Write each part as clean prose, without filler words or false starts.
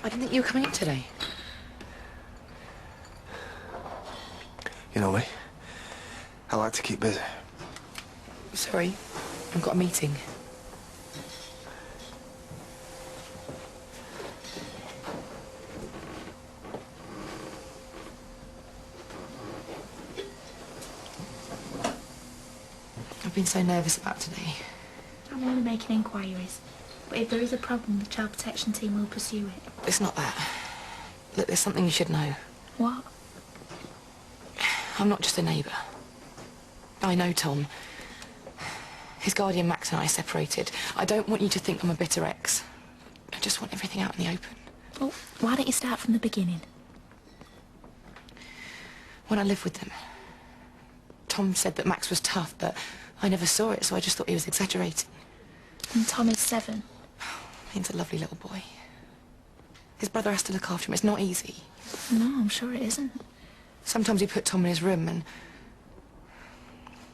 I didn't think you were coming in today. You know me. I like to keep busy. Sorry, I've got a meeting. I've been so nervous about today. I'm only making inquiries. But if there is a problem, the child protection team will pursue it. It's not that. Look, there's something you should know. What? I'm not just a neighbour. I know Tom. His guardian Max and I separated. I don't want you to think I'm a bitter ex. I just want everything out in the open. Well, why don't you start from the beginning? When I lived with them, Tom said that Max was tough, but I never saw it, so I just thought he was exaggerating. And Tom is 7. He's a lovely little boy. His brother has to look after him. It's not easy. No, I'm sure it isn't. Sometimes he put Tom in his room and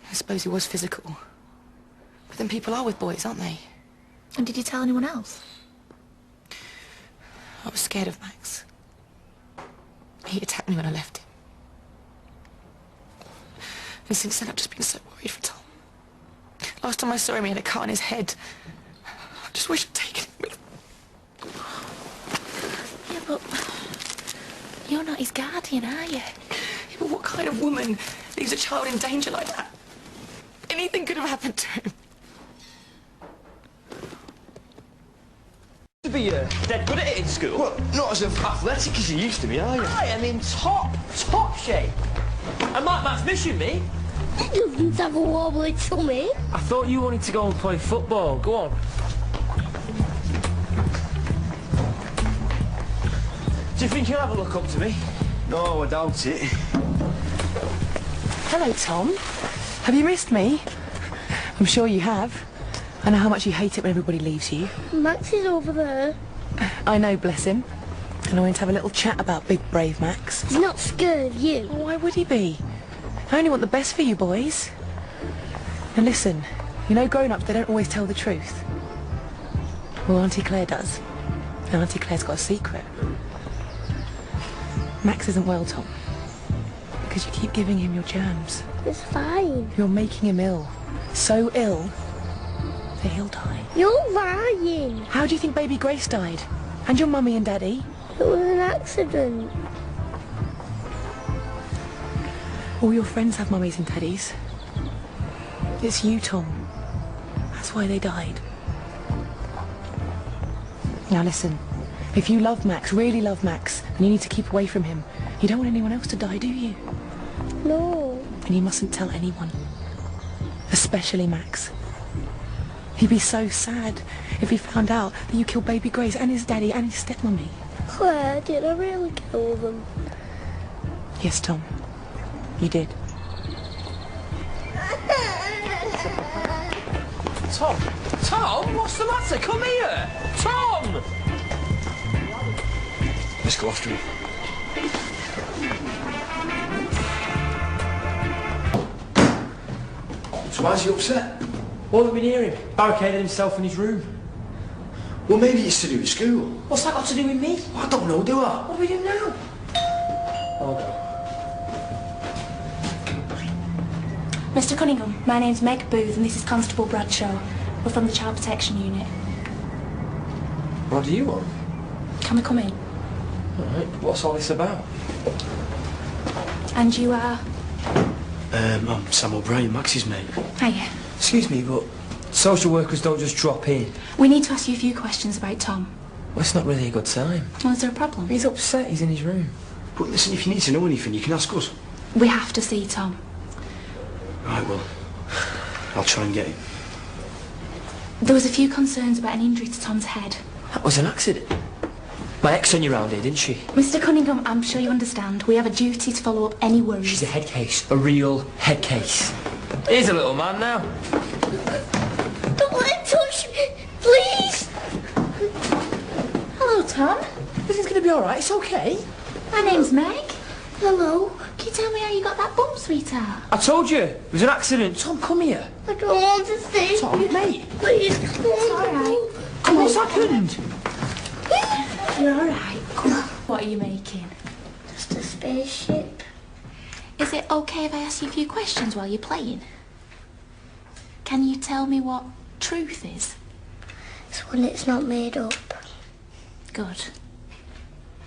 I suppose he was physical. But then people are with boys, aren't they? And did you tell anyone else? I was scared of Max. He attacked me when I left him. And since then I've just been so worried for Tom. Last time I saw him he had a cut on his head. I just wish I'd taken him with me. Yeah, but you're not his guardian, are you? Yeah, but what kind of woman leaves a child in danger like that? Anything could have happened to him. To be dead good at it in school? Well, not as athletic as you used to be, are you? I am in top shape. And Matt's missing me. He doesn't have a wobbly tummy. I thought you wanted to go and play football. Go on. Do you think you'll have a look up to me? No, I doubt it. Hello, Tom. Have you missed me? I'm sure you have. I know how much you hate it when everybody leaves you. Max is over there. I know, bless him. And I wanted to have a little chat about big, brave Max. He's not scared of you. Well, why would he be? I only want the best for you boys. And listen, you know grown-ups, they don't always tell the truth. Well, Auntie Clare does. And Auntie Clare's got a secret. Max isn't well, Tom. Because you keep giving him your germs. It's fine. You're making him ill. So ill that he'll die. You're lying. How do you think baby Grace died? And your mummy and daddy? It was an accident. All your friends have mummies and daddies. It's you, Tom. That's why they died. Now listen, if you love Max, really love Max, and you need to keep away from him, you don't want anyone else to die, do you? No. And you mustn't tell anyone. Especially Max. He'd be so sad if he found out that you killed baby Grace and his daddy and his stepmummy. Claire, did I really kill them? Yes, Tom. You did. Tom? Tom? What's the matter? Come here! Tom! Let's go after him. So why's he upset? What have we been hearing? Barricaded himself in his room. Well, maybe it's to do with school. What's that got to do with me? Well, I don't know, do I? What do we do now? I'll go. Mr. Cunningham, my name's Meg Booth and this is Constable Bradshaw. We're from the Child Protection Unit. What do you want? Can we come in? All right. What's all this about? And you are? I'm Sam O'Brien, Max's mate. Hiya. Excuse me, but social workers don't just drop in. We need to ask you a few questions about Tom. Well, it's not really a good time. Well, is there a problem? He's upset. He's in his room. But listen, if you need to know anything, you can ask us. We have to see Tom. Right, well, I'll try and get him. There was a few concerns about an injury to Tom's head. That was an accident. My ex sent you round here, didn't she? Mr. Cunningham, I'm sure you understand. We have a duty to follow up any worries. She's a head case. A real head case. Here's a little man now. Don't let him touch me, please. Hello, Tom. Everything's going to be all right. It's okay. My name's Meg. Hello. Can you tell me how you got that bump, sweetheart? I told you. It was an accident. Tom, come here. I don't want to stay. Tom, mate. Please. It's all right. Come on, what's happened? You're all right. What are you making? Just a spaceship. Is it okay if I ask you a few questions while you're playing? Can you tell me what truth is? It's when it's not made up. Good.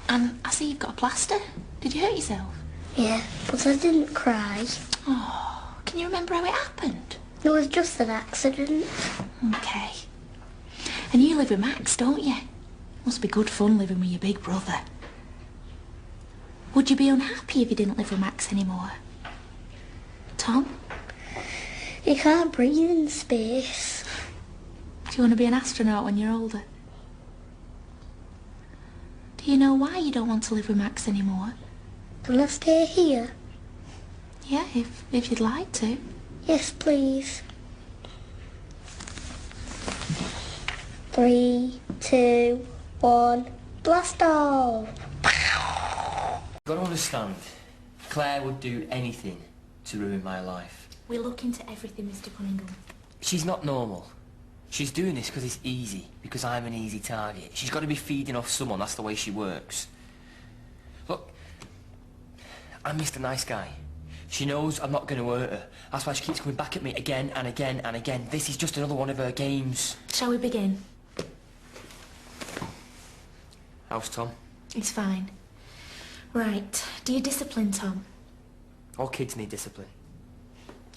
And I see you've got a plaster. Did you hurt yourself? Yeah, but I didn't cry. Oh, can you remember how it happened? It was just an accident. Okay. And you live with Max, don't you? Must be good fun living with your big brother. Would you be unhappy if you didn't live with Max anymore? Tom? You can't breathe in space. Do you want to be an astronaut when you're older? Do you know why you don't want to live with Max anymore? Can I stay here? Yeah, if you'd like to. Yes, please. 3, 2, 1, blast off! You've got to understand, Claire would do anything to ruin my life. We look into everything, Mr. Cunningham. She's not normal. She's doing this because it's easy, because I'm an easy target. She's got to be feeding off someone, that's the way she works. Look, I'm Mr. Nice Guy. She knows I'm not going to hurt her. That's why she keeps coming back at me again and again and again. This is just another one of her games. Shall we begin? How's Tom? It's fine. Right, do you discipline Tom? All kids need discipline.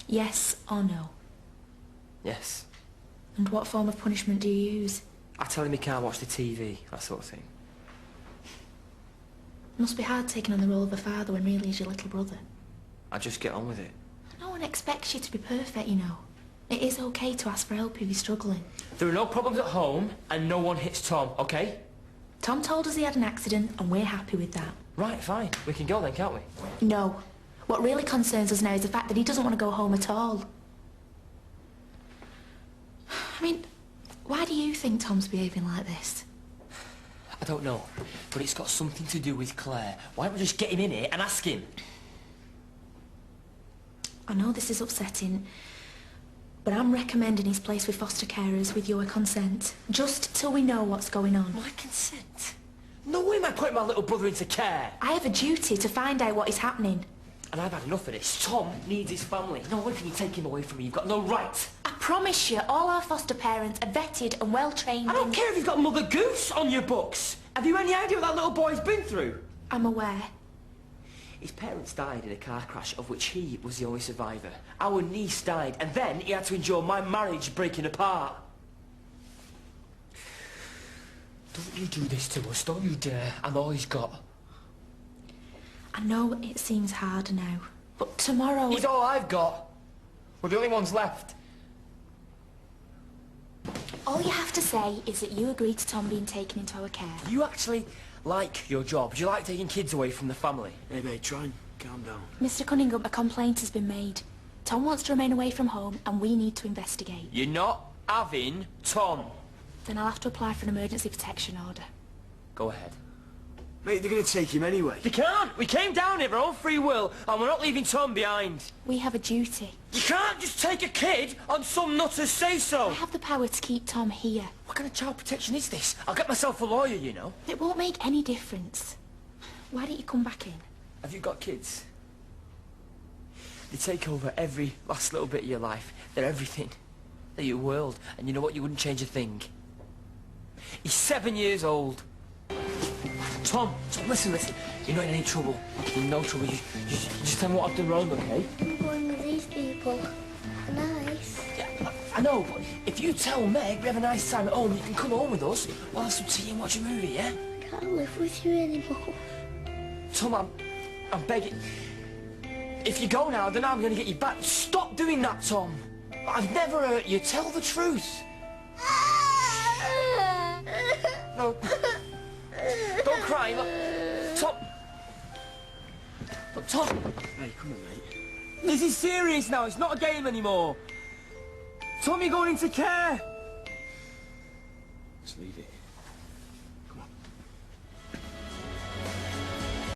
Yes or no? Yes. And what form of punishment do you use? I tell him he can't watch the TV, that sort of thing. Must be hard taking on the role of a father when really he's your little brother. I just get on with it. No one expects you to be perfect, you know. It is okay to ask for help if you're struggling. There are no problems at home and no one hits Tom, okay? Tom told us he had an accident and we're happy with that. Right, fine. We can go then, can't we? No. What really concerns us now is the fact that he doesn't want to go home at all. I mean, why do you think Tom's behaving like this? I don't know, but it's got something to do with Claire. Why don't we just get him in here and ask him? I know this is upsetting, but I'm recommending he's placed with foster carers with your consent, just till we know what's going on. My consent? No way am I putting my little brother into care. I have a duty to find out what is happening. And I've had enough of this. Tom needs his family. No way can you take him away from me. You've got no right. I promise you, all our foster parents are vetted and well-trained. I don't care if you've got Mother Goose on your books. Have you any idea what that little boy's been through? I'm aware. His parents died in a car crash of which he was the only survivor. Our niece died, and then he had to endure my marriage breaking apart. Don't you do this to us, don't you dare. I'm all he's got. I know it seems hard now, but tomorrow... He's all I've got. We're the only ones left. All you have to say is that you agree to Tom being taken into our care. You actually like your job. Do you like taking kids away from the family? Hey, mate, try and calm down. Mr. Cunningham, a complaint has been made. Tom wants to remain away from home and we need to investigate. You're not having Tom. Then I'll have to apply for an emergency protection order. Go ahead. Mate, they're going to take him anyway. You can't! We came down here of our own free will, and we're not leaving Tom behind. We have a duty. You can't just take a kid on some nutter's say-so. I have the power to keep Tom here. What kind of child protection is this? I'll get myself a lawyer, you know. It won't make any difference. Why don't you come back in? Have you got kids? They take over every last little bit of your life. They're everything. They're your world. And you know what? You wouldn't change a thing. He's 7 years old. Tom, listen. You're not in any trouble. You're in no trouble. You just tell me what I've done wrong, okay? I'm going with these people. Nice. Yeah, I know, but if you tell Meg we have a nice time at home, you can come home with us. We'll have some tea and watch a movie, yeah? I can't live with you anymore. Tom, I'm begging. If you go now, then I'm going to get you back. Stop doing that, Tom. I've never hurt you. Tell the truth. No. Don't cry. Look, Tom. Look, Tom. Hey, come on, mate. This is serious now. It's not a game anymore. Tom, you're going into care. Let's leave it.